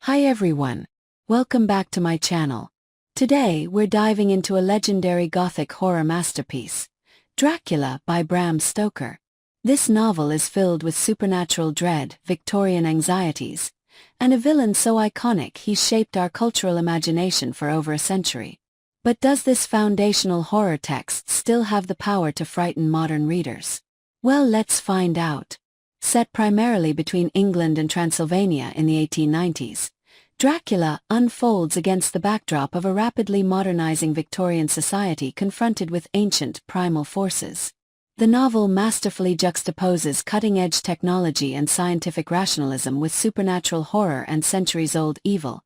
Hi everyone. Welcome back to my channel. Today we're diving into a legendary Gothic horror masterpiece, Dracula by Bram Stoker. This novel is filled with supernatural dread, Victorian anxieties, and a villain so iconic he's shaped our cultural imagination for over a century. But does this foundational horror text still have the power to frighten modern readers? Well, let's find out. Set primarily between England and Transylvania in the 1890s, Dracula unfolds against the backdrop of a rapidly modernizing Victorian society confronted with ancient primal forces. The novel masterfully juxtaposes cutting-edge technology and scientific rationalism with supernatural horror and centuries-old evil,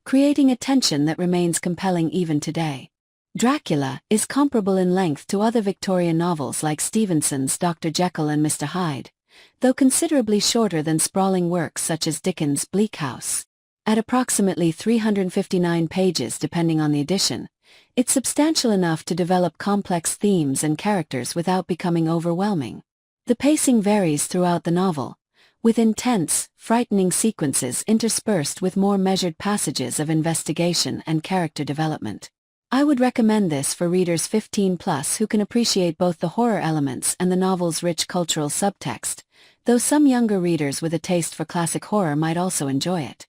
creating a tension that remains compelling even today. Dracula is comparable in length to other Victorian novels like Stevenson's Dr. Jekyll and Mr. Hyde, though considerably shorter than sprawling works such as Dickens' Bleak House. At approximately 359 pages depending on the edition, it's substantial enough to develop complex themes and characters without becoming overwhelming. The pacing varies throughout the novel, with intense, frightening sequences interspersed with more measured passages of investigation and character development. I would recommend this for readers 15+ who can appreciate both the horror elements and the novel's rich cultural subtext, though some younger readers with a taste for classic horror might also enjoy it.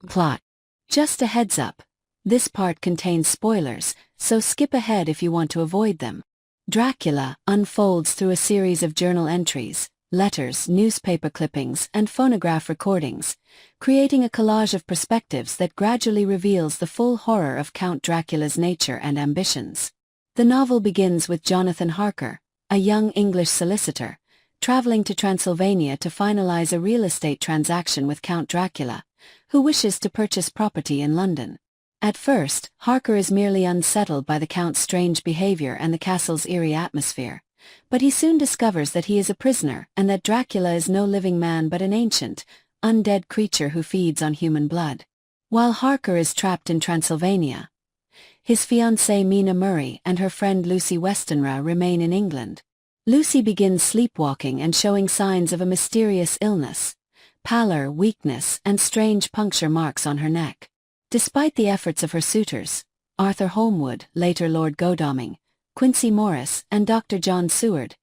Plot. Just a heads up, this part contains spoilers, so skip ahead if you want to avoid them. Dracula unfolds through a series of journal entries, letters, newspaper clippings, and phonograph recordings, creating a collage of perspectives that gradually reveals the full horror of Count Dracula's nature and ambitions. The novel begins with Jonathan Harker, a young English solicitor, traveling to Transylvania to finalize a real estate transaction with Count Dracula, who wishes to purchase property in London. At first, Harker is merely unsettled by the Count's strange behavior and the castle's eerie atmosphere, but he soon discovers that he is a prisoner and that Dracula is no living man but an ancient, undead creature who feeds on human blood. While Harker is trapped in Transylvania, his fiancée Mina Murray and her friend Lucy Westenra remain in England. Lucy begins sleepwalking and showing signs of a mysterious illness, pallor, weakness, and strange puncture marks on her neck. Despite the efforts of her suitors, Arthur Holmwood, later Lord Godalming, Quincy Morris, and Dr. John Seward,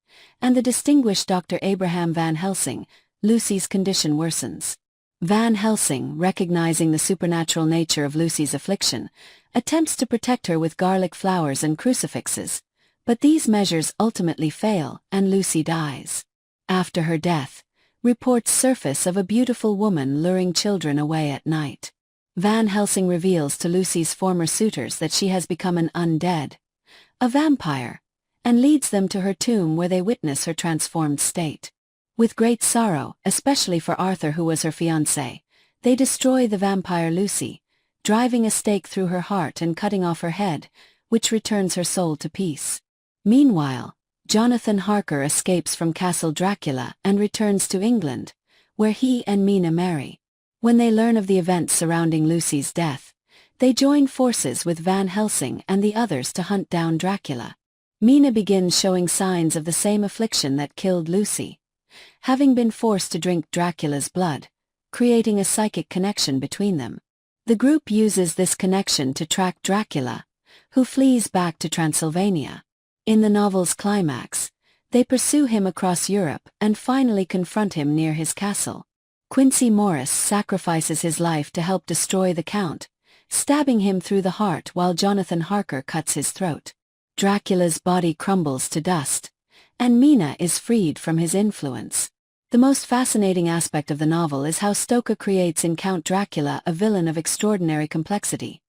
and the distinguished Dr. Abraham Van Helsing, Lucy's condition worsens. Van Helsing, recognizing the supernatural nature of Lucy's affliction, attempts to protect her with garlic flowers and crucifixes, but these measures ultimately fail and Lucy dies. After her death, reports surface of a beautiful woman luring children away at night. Van Helsing reveals to Lucy's former suitors that she has become an undead, a vampire, and leads them to her tomb where they witness her transformed state. With great sorrow, especially for Arthur who was her fiancé, they destroy the vampire Lucy, driving a stake through her heart and cutting off her head, which returns her soul to peace. Meanwhile, Jonathan Harker escapes from Castle Dracula and returns to England, where he and Mina marry. When they learn of the events surrounding Lucy's death, they join forces with Van Helsing and the others to hunt down Dracula. Mina begins showing signs of the same affliction that killed Lucy, having been forced to drink Dracula's blood, creating a psychic connection between them. The group uses this connection to track Dracula, who flees back to Transylvania. In the novel's climax, they pursue him across Europe and finally confront him near his castle. Quincy Morris sacrifices his life to help destroy the Count, stabbing him through the heart while Jonathan Harker cuts his throat. Dracula's body crumbles to dust, and Mina is freed from his influence. The most fascinating aspect of the novel is how Stoker creates in Count Dracula a villain of extraordinary complexity.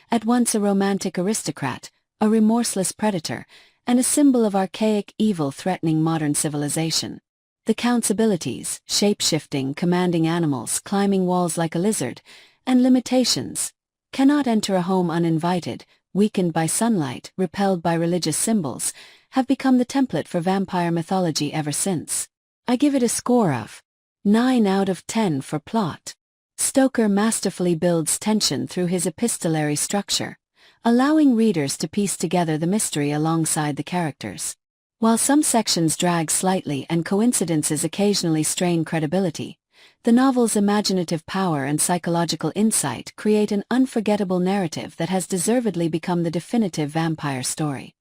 At once a romantic aristocrat, a remorseless predator, and a symbol of archaic evil threatening modern civilization. The Count's abilities, shape-shifting, commanding animals, climbing walls like a lizard, and limitations, cannot enter a home uninvited, weakened by sunlight, repelled by religious symbols, have become the template for vampire mythology ever since. I give it a score of 9 out of 10 for plot. Stoker masterfully builds tension through his epistolary structure, allowing readers to piece together the mystery alongside the characters. While some sections drag slightly and coincidences occasionally strain credibility, the novel's imaginative power and psychological insight create an unforgettable narrative that has deservedly become the definitive vampire story.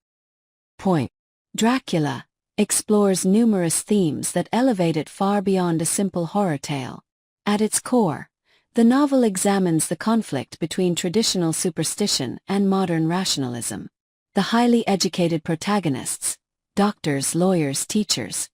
Point. Dracula explores numerous themes that elevate it far beyond a simple horror tale. At its core, the novel examines the conflict between traditional superstition and modern rationalism. The highly educated protagonists, doctors, lawyers, teachers,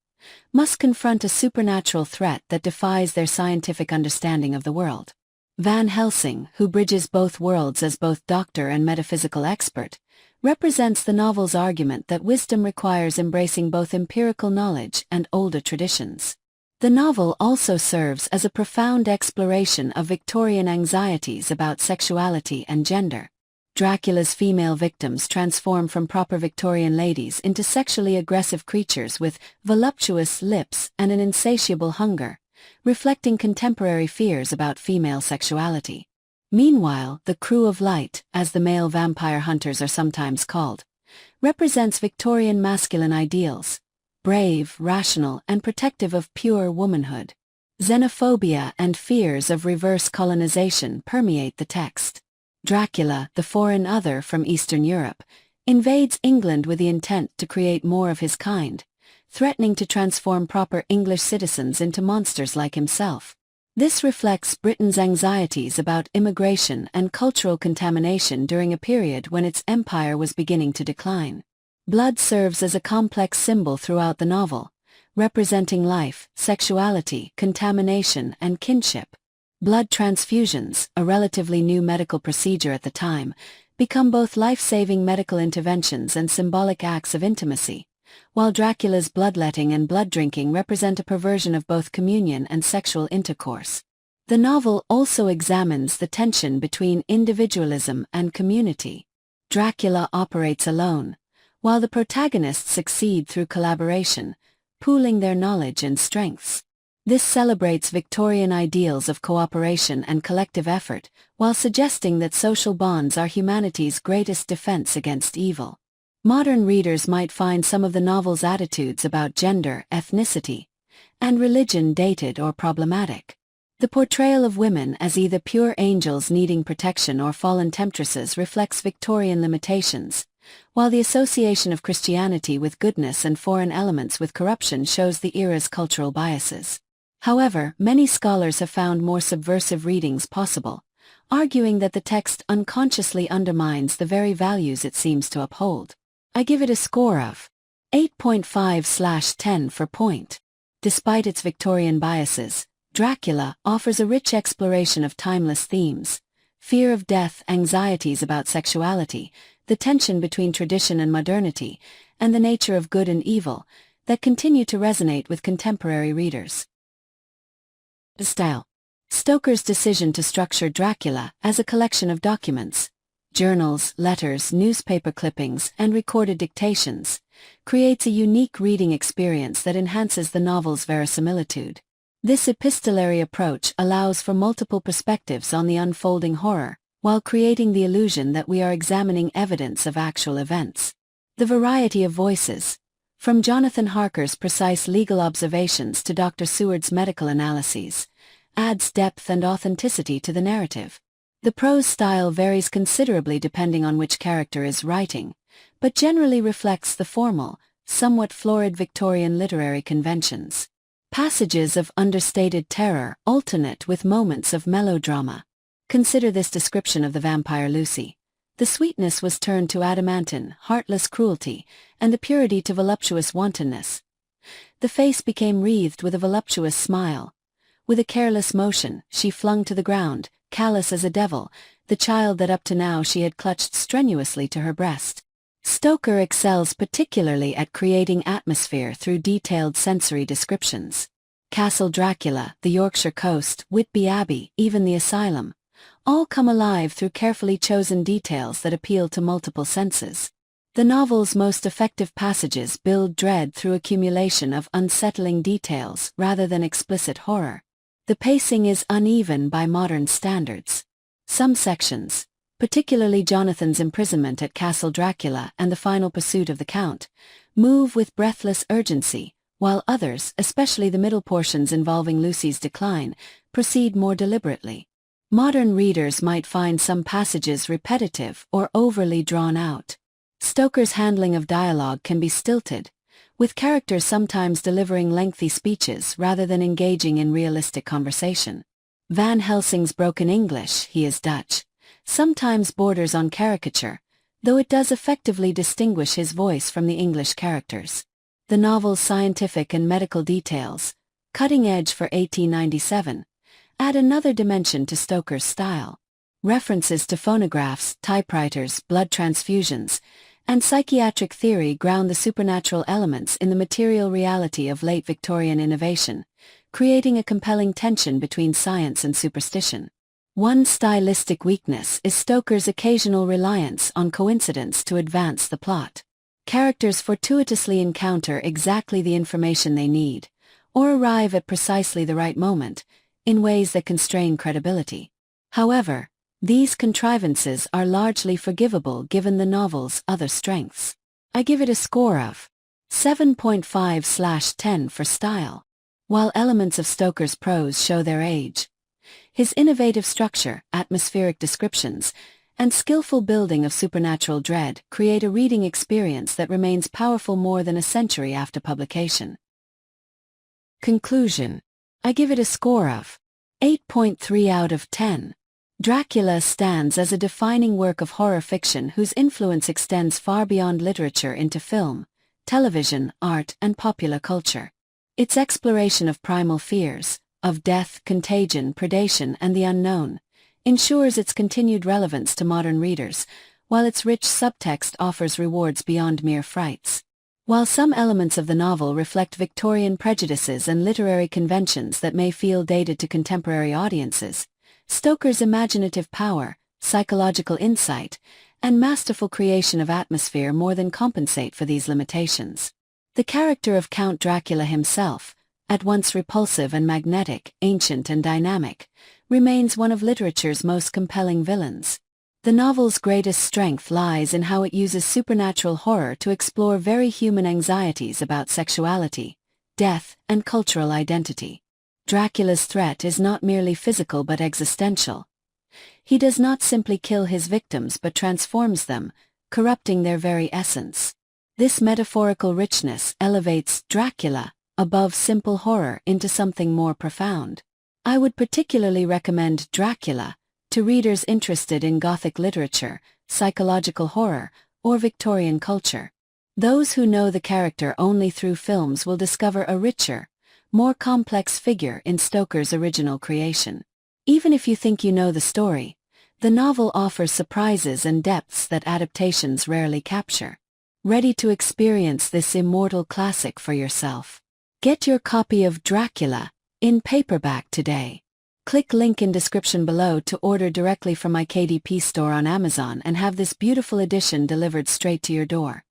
must confront a supernatural threat that defies their scientific understanding of the world. Van Helsing, who bridges both worlds as both doctor and metaphysical expert, represents the novel's argument that wisdom requires embracing both empirical knowledge and older traditions. The novel also serves as a profound exploration of Victorian anxieties about sexuality and gender. Dracula's female victims transform from proper Victorian ladies into sexually aggressive creatures with voluptuous lips and an insatiable hunger, reflecting contemporary fears about female sexuality. Meanwhile, the Crew of Light, as the male vampire hunters are sometimes called, represents Victorian masculine ideals, brave, rational, and protective of pure womanhood. Xenophobia and fears of reverse colonization permeate the text. Dracula, the foreign other from Eastern Europe, invades England with the intent to create more of his kind, threatening to transform proper English citizens into monsters like himself. This reflects Britain's anxieties about immigration and cultural contamination during a period when its empire was beginning to decline. Blood serves as a complex symbol throughout the novel, representing life, sexuality, contamination, and kinship. Blood transfusions, a relatively new medical procedure at the time, become both life-saving medical interventions and symbolic acts of intimacy, while Dracula's bloodletting and blood drinking represent a perversion of both communion and sexual intercourse. The novel also examines the tension between individualism and community. Dracula operates alone, while the protagonists succeed through collaboration, pooling their knowledge and strengths. This celebrates Victorian ideals of cooperation and collective effort, while suggesting that social bonds are humanity's greatest defense against evil. Modern readers might find some of the novel's attitudes about gender, ethnicity, and religion dated or problematic. The portrayal of women as either pure angels needing protection or fallen temptresses reflects Victorian limitations, while the association of Christianity with goodness and foreign elements with corruption shows the era's cultural biases. However, many scholars have found more subversive readings possible, arguing that the text unconsciously undermines the very values it seems to uphold. I give it a score of 8.5/10 for point. Despite its Victorian biases, Dracula offers a rich exploration of timeless themes: fear of death, anxieties about sexuality, the tension between tradition and modernity, and the nature of good and evil, that continue to resonate with contemporary readers. Style. Stoker's decision to structure Dracula as a collection of documents, journals, letters, newspaper clippings, and recorded dictations, creates a unique reading experience that enhances the novel's verisimilitude. This epistolary approach allows for multiple perspectives on the unfolding horror, while creating the illusion that we are examining evidence of actual events. The variety of voices, from Jonathan Harker's precise legal observations to Dr. Seward's medical analyses, adds depth and authenticity to the narrative. The prose style varies considerably depending on which character is writing, but generally reflects the formal, somewhat florid Victorian literary conventions. Passages of understated terror alternate with moments of melodrama. Consider this description of the vampire Lucy. The sweetness was turned to adamantine, heartless cruelty, and the purity to voluptuous wantonness. The face became wreathed with a voluptuous smile. With a careless motion, she flung to the ground, callous as a devil, the child that up to now she had clutched strenuously to her breast. Stoker excels particularly at creating atmosphere through detailed sensory descriptions. Castle Dracula, the Yorkshire coast, Whitby Abbey, even the asylum, all come alive through carefully chosen details that appeal to multiple senses. The novel's most effective passages build dread through accumulation of unsettling details rather than explicit horror. The pacing is uneven by modern standards. Some sections, particularly Jonathan's imprisonment at Castle Dracula and the final pursuit of the Count, move with breathless urgency, while others, especially the middle portions involving Lucy's decline, proceed more deliberately. Modern readers might find some passages repetitive or overly drawn out. Stoker's handling of dialogue can be stilted, with characters sometimes delivering lengthy speeches rather than engaging in realistic conversation. Van Helsing's broken English, he is Dutch, sometimes borders on caricature, though it does effectively distinguish his voice from the English characters. The novel's scientific and medical details, cutting edge for 1897, add another dimension to Stoker's style. References to phonographs, typewriters, blood transfusions, and psychiatric theory ground the supernatural elements in the material reality of late Victorian innovation, creating a compelling tension between science and superstition. One stylistic weakness is Stoker's occasional reliance on coincidence to advance the plot. Characters fortuitously encounter exactly the information they need, or arrive at precisely the right moment, in ways that constrain credibility. However, these contrivances are largely forgivable given the novel's other strengths. I give it a score of 7.5/10 for style. While elements of Stoker's prose show their age, his innovative structure, atmospheric descriptions, and skillful building of supernatural dread create a reading experience that remains powerful more than a century after publication. Conclusion. I give it a score of 8.3 out of 10. Dracula stands as a defining work of horror fiction whose influence extends far beyond literature into film, television, art, and popular culture. Its exploration of primal fears, of death, contagion, predation, and the unknown, ensures its continued relevance to modern readers, while its rich subtext offers rewards beyond mere frights. While some elements of the novel reflect Victorian prejudices and literary conventions that may feel dated to contemporary audiences, Stoker's imaginative power, psychological insight, and masterful creation of atmosphere more than compensate for these limitations. The character of Count Dracula himself, at once repulsive and magnetic, ancient and dynamic, remains one of literature's most compelling villains. The novel's greatest strength lies in how it uses supernatural horror to explore very human anxieties about sexuality, death, and cultural identity. Dracula's threat is not merely physical but existential. He does not simply kill his victims but transforms them, corrupting their very essence. This metaphorical richness elevates Dracula above simple horror into something more profound. I would particularly recommend Dracula to readers interested in Gothic literature, psychological horror, or Victorian culture. Those who know the character only through films will discover a richer, more complex figure in Stoker's original creation. Even if you think you know the story, the novel offers surprises and depths that adaptations rarely capture. Ready to experience this immortal classic for yourself? Get your copy of Dracula in paperback today. Click link in description below to order directly from my KDP store on Amazon and have this beautiful edition delivered straight to your door.